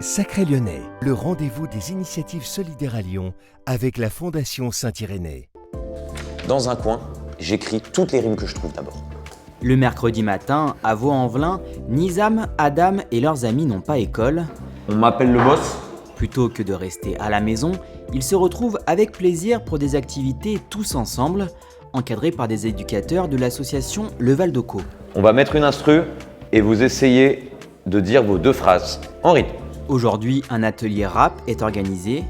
Sacré Lyonnais, le rendez-vous des initiatives solidaires à Lyon avec la Fondation Saint-Irénée. Dans un coin, j'écris toutes les rimes que je trouve d'abord. Le mercredi matin, à Vaux-en-Velin, Nizam, Adam et leurs amis n'ont pas école. On m'appelle le boss. Plutôt que de rester à la maison, ils se retrouvent avec plaisir pour des activités tous ensemble, encadrés par des éducateurs de l'association Le Val d'Occo. On va mettre une instru et vous essayez de dire vos 2 phrases en rythme. Aujourd'hui, un atelier rap est organisé,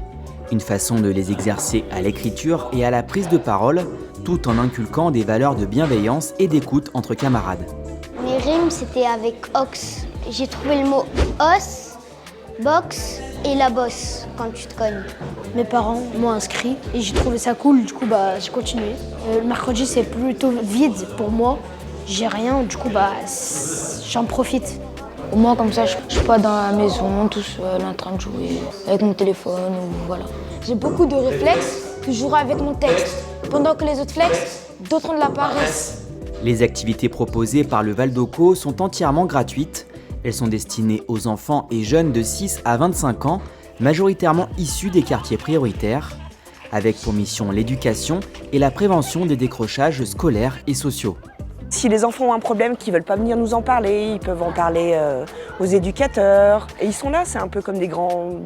une façon de les exercer à l'écriture et à la prise de parole, tout en inculquant des valeurs de bienveillance et d'écoute entre camarades. Mes rimes, c'était avec ox. J'ai trouvé le mot os, box et la bosse quand tu te cognes. Mes parents m'ont inscrit et j'ai trouvé ça cool, du coup j'ai continué. Le mercredi c'est plutôt vide pour moi, j'ai rien, du coup j'en profite. Au moins comme ça je suis pas dans la maison tout seul en train de jouer avec mon téléphone ou voilà. J'ai beaucoup de réflexes, toujours avec mon texte. Pendant que les autres flexent, d'autres ont de la paresse. Les activités proposées par le Val d'Occo sont entièrement gratuites. Elles sont destinées aux enfants et jeunes de 6 à 25 ans, majoritairement issus des quartiers prioritaires, avec pour mission l'éducation et la prévention des décrochages scolaires et sociaux. Si les enfants ont un problème, qu'ils ne veulent pas venir nous en parler, ils peuvent en parler aux éducateurs. Et ils sont là, c'est un peu comme des grands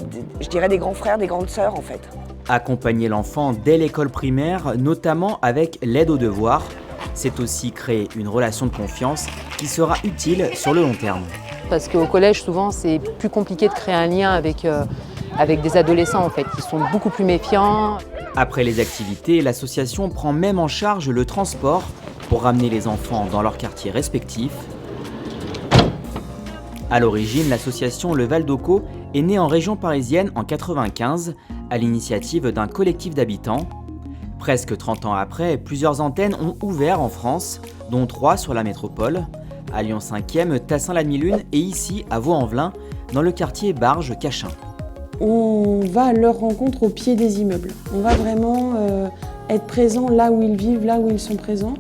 frères, des grandes sœurs en fait. Accompagner l'enfant dès l'école primaire, notamment avec l'aide aux devoirs, c'est aussi créer une relation de confiance qui sera utile sur le long terme. Parce qu'au collège, souvent, c'est plus compliqué de créer un lien avec des adolescents en fait, qui sont beaucoup plus méfiants. Après les activités, l'association prend même en charge le transport pour ramener les enfants dans leurs quartiers respectifs. À l'origine, l'association Le Val d'Occo est née en région parisienne en 1995 à l'initiative d'un collectif d'habitants. Presque 30 ans après, plusieurs antennes ont ouvert en France, dont 3 sur la métropole, à Lyon 5e, Tassin-la-Demi-Lune et ici à Vaux-en-Velin, dans le quartier Barges-Cachin. On va à leur rencontre au pied des immeubles. On va vraiment être présent là où ils vivent, là où ils sont présents.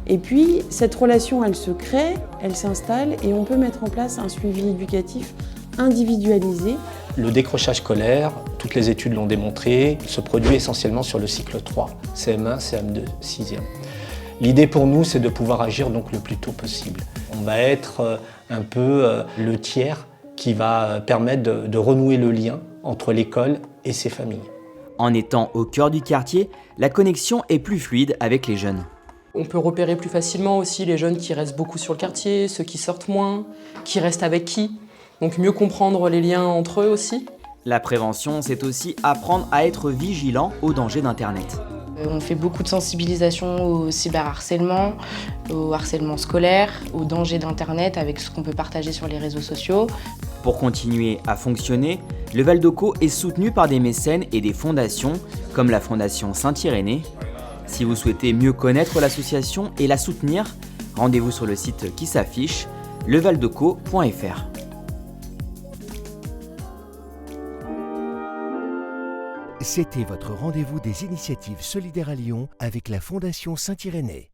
Et puis, cette relation, elle se crée, elle s'installe et on peut mettre en place un suivi éducatif individualisé. Le décrochage scolaire, toutes les études l'ont démontré, se produit essentiellement sur le cycle 3, CM1, CM2, 6e. L'idée pour nous, c'est de pouvoir agir donc le plus tôt possible. On va être un peu le tiers qui va permettre de renouer le lien entre l'école et ses familles. En étant au cœur du quartier, la connexion est plus fluide avec les jeunes. On peut repérer plus facilement aussi les jeunes qui restent beaucoup sur le quartier, ceux qui sortent moins, qui restent avec qui. Donc mieux comprendre les liens entre eux aussi. La prévention, c'est aussi apprendre à être vigilant aux dangers d'Internet. On fait beaucoup de sensibilisation au cyberharcèlement, au harcèlement scolaire, aux dangers d'Internet avec ce qu'on peut partager sur les réseaux sociaux. Pour continuer à fonctionner, le Val d'Occo est soutenu par des mécènes et des fondations comme la Fondation Saint-Irénée. Si vous souhaitez mieux connaître l'association et la soutenir, rendez-vous sur le site qui s'affiche, levaldocco.fr. C'était votre rendez-vous des initiatives solidaires à Lyon avec la Fondation Saint-Irénée.